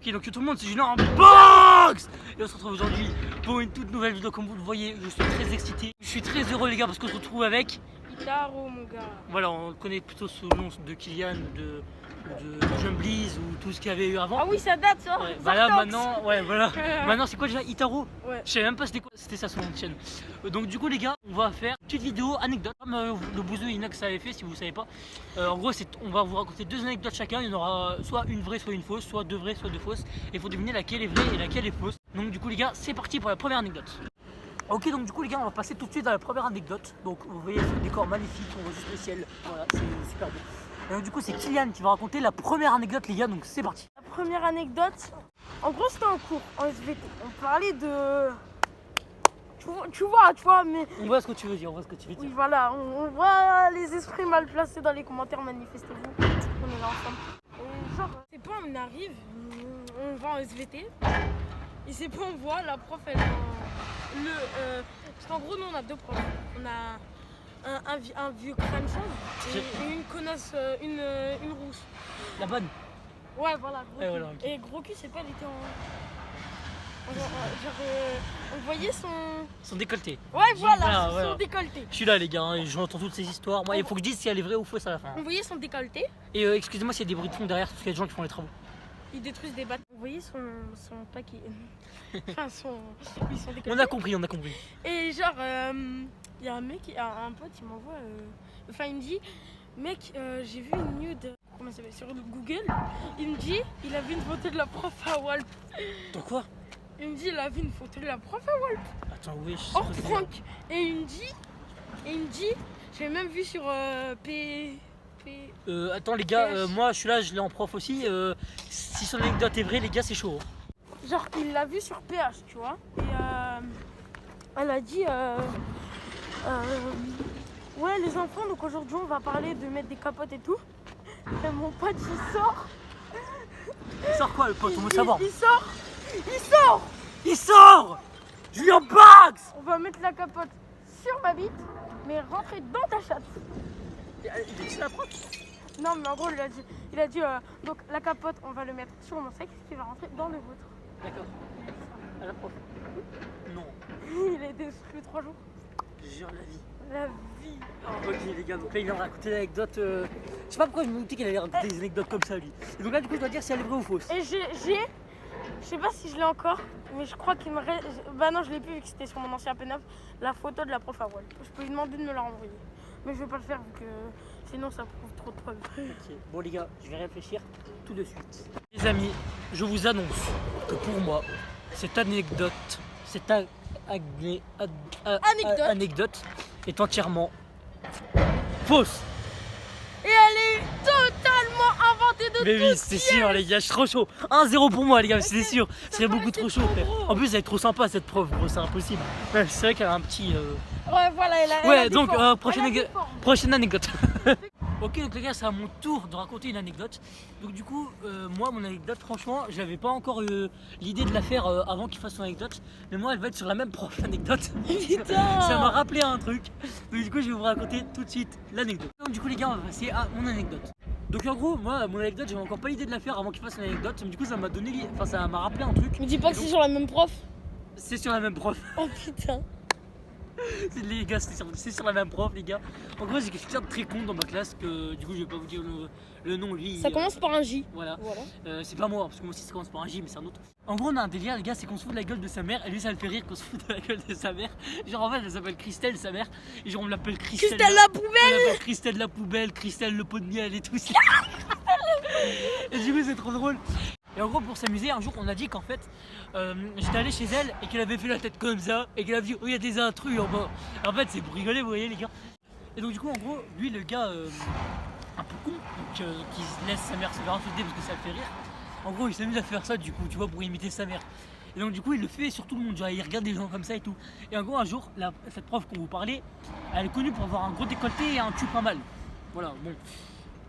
Ok, donc tout le monde, c'est Julien en box. Et on se retrouve aujourd'hui pour une toute nouvelle vidéo. Comme vous le voyez, je suis très excité. Je suis très heureux les gars parce qu'on se retrouve avec Itaro mon gars. Voilà, on le connaît plutôt sous le nom de Kylian, de Jumbleeze ou tout ce qu'il y avait eu avant. Ah oui, ça date ça. Ouais, bah là maintenant, ouais voilà. Maintenant c'est quoi déjà Itaro? Ouais. Je savais même pas c'était quoi, c'était ça son nom de chaîne. Donc du coup les gars, on va faire une petite vidéo anecdote comme le bouseux Inox avait fait si vous savez pas. En gros on va vous raconter deux anecdotes chacun, il y en aura soit une vraie soit une fausse, soit deux vraies soit deux fausses. Et il faut deviner laquelle est vraie et laquelle est fausse. Donc du coup les gars, c'est parti pour la première anecdote. Ok, donc du coup les gars, on va passer tout de suite à la première anecdote. Donc vous voyez ce décor magnifique, on voit juste le ciel, voilà, c'est super beau. Et donc du coup c'est Kylian qui va raconter la première anecdote les gars, donc c'est parti. La première anecdote, en gros c'était en cours, en SVT. On parlait de... Tu vois, mais... On voit ce que tu veux dire, on voit ce que tu veux dire. Oui voilà, on voit les esprits mal placés dans les commentaires, manifestez-vous. On est là ensemble. Et genre, c'est pas, on arrive, on va en SVT. Et c'est pas, on voit, la prof elle... parce qu'en gros nous on a deux profs. On a un vieux crâne chauve et une connasse, une rousse. La bonne. Ouais voilà, gros cul. Voilà, okay. Et gros cul c'est pas, elle était on voyait son décolleté. Ouais voilà, voilà. son décolleté. Je suis là les gars, hein, j'entends toutes ces histoires. Moi il faut que je dise si elle est vraie ou fausse à la fin. On voyait son décolleté. Et excusez-moi s'il y a des bruits de fond derrière parce qu'il y a des gens qui font les travaux. Ils détruisent des bâtiments. On voyait son paquet. Enfin son décolleté. On a compris. Et genre, il y a un mec, un pote, il m'envoie. Enfin, il me dit, mec, j'ai vu une nude. Comment ça s'appelle sur Google. Il me dit, il a vu une photo de la prof à Walp. Dans quoi? Il me dit, il a vu une photo de la prof à Walp. Attends, oui, je sais Hors pas. prank. Et il me dit, j'ai même vu sur attends les gars, moi je suis là, je l'ai en prof aussi. Si son anecdote est vraie, les gars, c'est chaud. Genre, il l'a vu sur PH, tu vois. Et elle a dit, ouais, les enfants, donc aujourd'hui on va parler de mettre des capotes et tout. Et mon pote il sort. Il sort quoi le pote? On veut savoir. Il sort. Julien Bax. On va mettre la capote sur ma bite, mais rentrer dans ta chatte. Il a dit la prof? Non, mais en gros, il a dit donc la capote, on va le mettre sur mon sexe qui va rentrer dans le vôtre. D'accord. À la prof? Non. Il a été exclu 3 jours. Jure la vie. La vie. Ok les gars, donc là il vient de raconter l'anecdote. Je sais pas pourquoi je me doutais qu'il allait raconter des anecdotes comme ça lui. Et donc là du coup je dois dire si elle est vraie ou fausse. Et je sais pas si je l'ai encore, mais je crois qu'il me reste. Bah non, je l'ai plus vu que c'était sur mon ancien P9, la photo de la prof à Wall. Je peux lui demander de me la renvoyer. Mais je vais pas le faire vu que sinon ça prouve trop de preuves. Ok, bon les gars, je vais réfléchir tout de suite. Les amis, je vous annonce que pour moi, cette anecdote, anecdote est entièrement fausse. Et elle est totalement inventée de Mais oui, c'est sûr les gars, je suis trop chaud. 1-0 pour moi les gars, c'est sûr. C'est beaucoup trop chaud frère. En plus elle est trop sympa cette prof gros, c'est impossible. Ouais, c'est vrai qu'elle a un petit... Ouais voilà, elle a Ouais, des donc formes. prochaine anecdote. Ok donc les gars, c'est à mon tour de raconter une anecdote. Donc du coup, moi mon anecdote franchement, j'avais pas encore eu l'idée de la faire avant qu'il fasse son anecdote. Mais moi elle va être sur la même prof l'anecdote. Putain. Ça m'a rappelé un truc. Donc du coup je vais vous raconter tout de suite l'anecdote. Donc du coup les gars, on va passer à mon anecdote. Donc en gros, moi mon anecdote, j'avais encore pas l'idée de la faire avant qu'il fasse son anecdote. Mais du coup ça m'a donné, enfin ça m'a rappelé un truc. Me dis pas que c'est sur la même prof. C'est sur la même prof. Oh putain. Les gars, c'est sur la même prof, les gars. En gros, j'ai quelqu'un de très con dans ma classe que du coup, je vais pas vous dire le nom, lui. Ça commence par un J. Voilà. C'est pas moi, parce que moi aussi ça commence par un J, mais c'est un autre. En gros, on a un délire, les gars, c'est qu'on se fout de la gueule de sa mère, et lui, ça le fait rire qu'on se fout de la gueule de sa mère. Genre, en fait, elle s'appelle Christelle, sa mère, et genre, on l'appelle Christelle. Christelle la poubelle. On l'appelle Christelle la poubelle, Christelle le pot de miel et tout. Et du coup, c'est trop drôle. Et en gros, pour s'amuser, un jour, on a dit qu'en fait, j'étais allé chez elle et qu'elle avait fait la tête comme ça et qu'elle a dit, oh, il y a des intrus en bas. En fait, c'est pour rigoler, vous voyez, les gars. Et donc, du coup, en gros, lui, le gars un peu con, donc, qui laisse sa mère se faire insulter parce que ça le fait rire, en gros, il s'amuse à faire ça, du coup, tu vois, pour imiter sa mère. Et donc, du coup, il le fait sur tout le monde, genre, il regarde des gens comme ça et tout. Et en gros, un jour, cette prof qu'on vous parlait, elle est connue pour avoir un gros décolleté et un cul pas mal. Voilà, bon.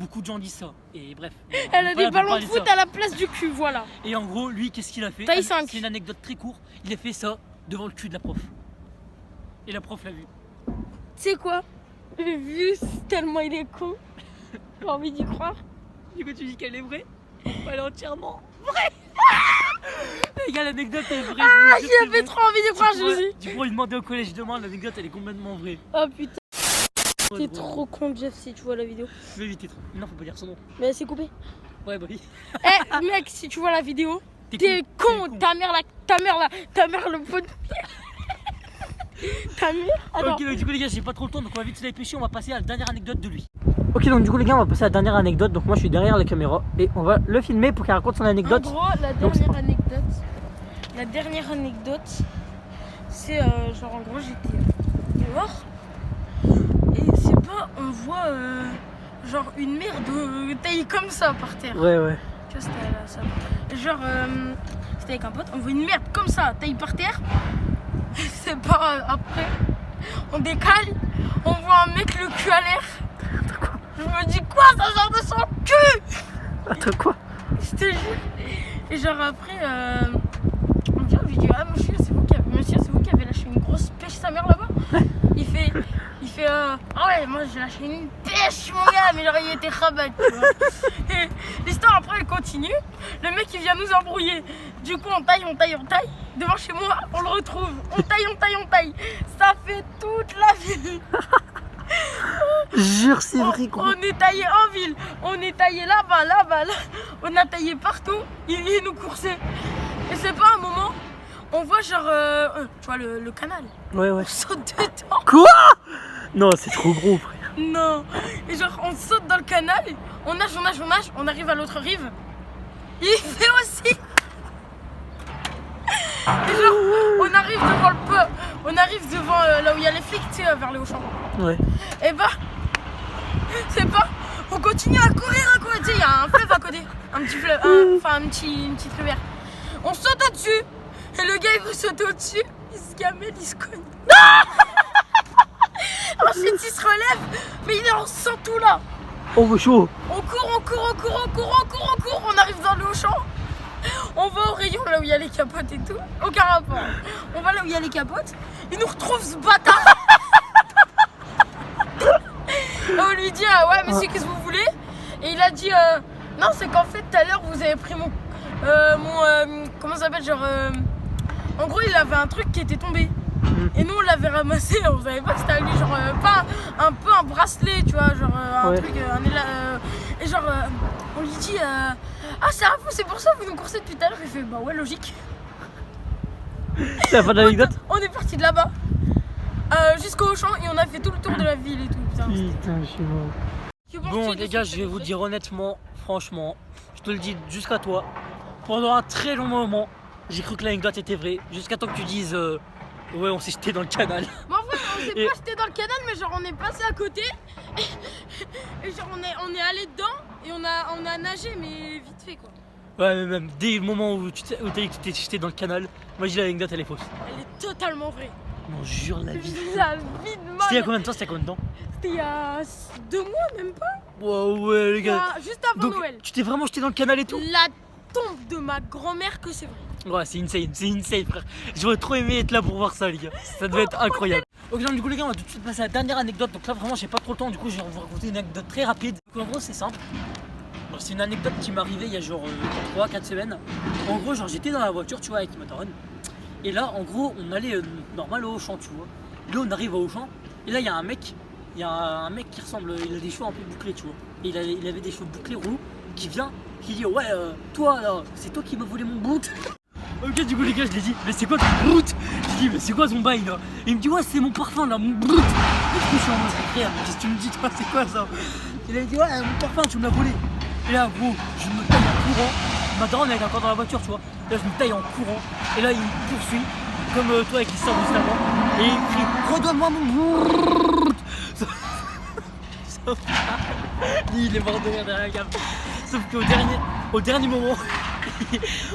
Beaucoup de gens disent ça, et bref. Elle a des ballons de foot à la place du cul, voilà. Et en gros, lui, qu'est-ce qu'il a fait? Taille 5. C'est une anecdote très courte. Il a fait ça devant le cul de la prof. Et la prof l'a vu. Tu sais quoi? J'ai vu tellement il est con. J'ai envie d'y croire. Du coup, tu dis qu'elle est vraie? Elle est entièrement vraie. les gars, l'anecdote est vraie. Ah, j'avais trop envie de croire, Jésus. Tu pourrais lui demander au collège demain, l'anecdote elle est complètement vraie. Oh putain. T'es trop con, Jeff, si tu vois la vidéo. Mais vite, t'es trop. Non, faut pas dire son nom. Mais c'est coupé. Ouais, bah oui. Eh, mec, si tu vois la vidéo, t'es con. Ta mère, le pot de pierre. Ta mère. Attends. Ok, donc du coup, les gars, j'ai pas trop le temps, donc on va vite se dépêcher. On va passer à la dernière anecdote de lui. Ok, donc du coup, les gars, on va passer à la dernière anecdote. Donc, moi, je suis derrière la caméra et on va le filmer pour qu'il raconte son anecdote. En gros, la dernière anecdote, c'est genre en gros, j'étais dehors et c'est pas, on voit genre une merde taillée comme ça par terre. Ouais, ouais. Tu vois, c'était là, ça. Genre, c'était avec un pote, on voit une merde comme ça, taillée par terre. C'est pas après, on décale, on voit un mec le cul à l'air. Je me dis quoi, ça sort de son cul. Attends, quoi? Je te jure. Et genre après, on vient, on lui dit ah monsieur, c'est vous qui avez lâché une grosse pêche sa mère là-bas. Il fait ah ouais, moi j'ai lâché une pêche mon gars, mais genre il était rabat, tu vois. Et l'histoire après elle continue. Le mec il vient nous embrouiller. Du coup on taille. Devant chez moi, on le retrouve. On taille. Ça fait toute la ville. Jure, c'est vrai, gros. On est taillé en ville, on est taillé là-bas, là. On a taillé partout, il nous coursait. Et c'est pas un moment, on voit genre, tu vois le canal. Ouais, ouais. On saute dedans. Quoi? Non, c'est trop gros, frère. Non. Et genre, on saute dans le canal, on nage, on arrive à l'autre rive. Il fait aussi. Et genre, on arrive devant là où il y a les flics, tu sais, vers les Auchan. Ouais. Et bah, c'est pas. On continue à courir, tu sais, il y a un fleuve à côté. Un petit fleuve, une petite rivière. On saute au-dessus. Et le gars, il veut sauter au-dessus. Il se gamelle, il se cogne. Ensuite, il se relève. Mais il est en sang tout là. Oh, chaud. On court. On arrive dans le Auchan. On va au rayon là où il y a les capotes et tout. Aucun rapport. On va là où il y a les capotes. Il nous retrouve ce bâtard. On lui dit ouais monsieur, qu'est-ce que vous voulez? Et il a dit non, c'est qu'en fait tout à l'heure vous avez pris mon comment ça s'appelle, genre en gros il avait un truc qui était tombé. Et nous on l'avait ramassé, on savait pas que c'était à lui, genre pas un peu un bracelet, tu vois, genre un truc, et genre on lui dit ah c'est à vous, c'est pour ça que vous nous coursez depuis tout à l'heure. Il fait bah ouais, logique. C'est la fin de l'anecdote. On est parti de là-bas jusqu'au Auchan et on a fait tout le tour de la ville et tout. Putain, je suis mort. Bon les gars, je vais vous dire honnêtement, franchement, je te le dis jusqu'à toi, pendant un très long moment, j'ai cru que l'anecdote était vraie, jusqu'à temps que tu dises ouais, on s'est jeté dans le canal. Mais en fait, on s'est pas jeté dans le canal, mais genre on est passé à côté et genre on est allé dedans et on a nagé, mais vite fait quoi. Ouais, mais même dès le moment où t'as dit que tu t'es jeté dans le canal, moi je dis l'anecdote elle est fausse. Elle est totalement vraie. Non, jure la vie. La vie de mal. C'était il y a combien de temps? C'était il y a 2 mois, même pas. Wow, ouais les gars. Juste avant donc, Noël. Tu t'es vraiment jeté dans le canal et tout? La tombe de ma grand-mère que c'est vrai. Ouais, c'est insane, frère. J'aurais trop aimé être là pour voir ça, les gars. Ça devait être incroyable. Ok, donc du coup, les gars, on va tout de suite passer à la dernière anecdote. Donc là, vraiment, j'ai pas trop le temps. Du coup, je vais vous raconter une anecdote très rapide. Donc, en gros, c'est simple. C'est une anecdote qui m'est arrivée il y a genre 3-4 semaines. En gros, genre, j'étais dans la voiture, tu vois, avec ma daronne. Et là, en gros, on allait normal au Auchan, tu vois. Là, on arrive au Auchan. Et là, il y a un mec. Il y a un mec qui ressemble. Il a des cheveux un peu bouclés, tu vois. Et il avait des cheveux bouclés roux. Qui vient, qui dit ouais, toi là, c'est toi qui m'as volé mon boot. Ok, du coup les gars, je lui ai dit mais c'est quoi ton boot? Je lui ai dit mais c'est quoi ton bail là? Et il me dit ouais, c'est mon parfum là, mon boot. Et du coup je suis en mode frère, qu'est-ce que tu me dis toi, c'est quoi ça? Il a dit ouais, mon parfum, tu me l'as volé. Et là gros, je me taille en courant. Ma daronne elle est encore dans la voiture, tu vois. Et là je me taille en courant. Et là il me poursuit comme toi avec l'histoire juste avant. Et il crie redonne-moi mon boot. Lui il est mort de rire derrière la gamme. Sauf qu'au dernier moment,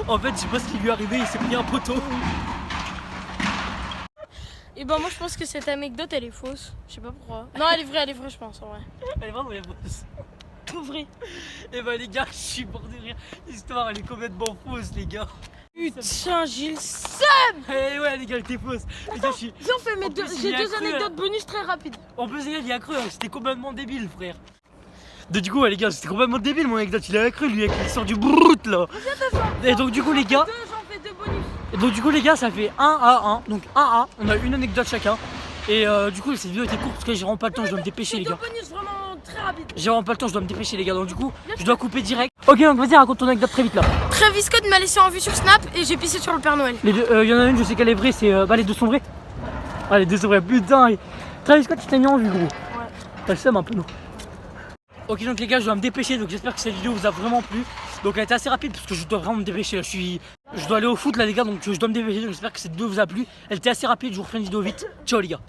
en fait, je sais pas ce qui lui est arrivé, il s'est pris un poteau. Et ben moi je pense que cette anecdote elle est fausse. Je sais pas pourquoi. Non, elle est vraie, je pense en vrai. Elle est vraiment fausse. Tout vrai. Et bah les gars, je suis mort de rire. L'histoire elle est complètement fausse, les gars. Putain, j'ai le seum. Eh ouais, les gars, elle était fausse. Les gars, J'ai deux anecdotes bonus très rapides. En plus, les gars, il y a cru, c'était complètement débile, frère. Du coup, les gars, c'était complètement débile mon anecdote. Il a cru, lui, avec l'histoire du brut là. Et donc, du coup, les gars. J'en fais deux bonus. Et donc du coup les gars ça fait 1 à 1. Donc 1 à 1, on a une anecdote chacun. Et du coup cette vidéo était courte parce que j'ai vraiment pas le temps, je dois me dépêcher les gars. Bonus vraiment très rapide. J'ai vraiment pas le temps, je dois me dépêcher les gars, donc du coup je dois couper direct. Ok donc vas-y raconte ton anecdote très vite là. Travis Scott m'a laissé en vue sur Snap et j'ai pissé sur le Père Noël. Les deux, y en a une je sais qu'elle est vraie, c'est bah les deux sont vraies. Ah les deux sont vraies, putain. Travis Scott tu t'es mis en vue gros. Ouais. T'as le seum un peu non. Ok donc les gars je dois me dépêcher, donc j'espère que cette vidéo vous a vraiment plu. Donc elle était assez rapide parce que je dois vraiment me dépêcher là. Je dois aller au foot là les gars, donc je dois me dépêcher, donc j'espère que cette vidéo vous a plu. Elle était assez rapide, je vous refais une vidéo vite. Ciao les gars.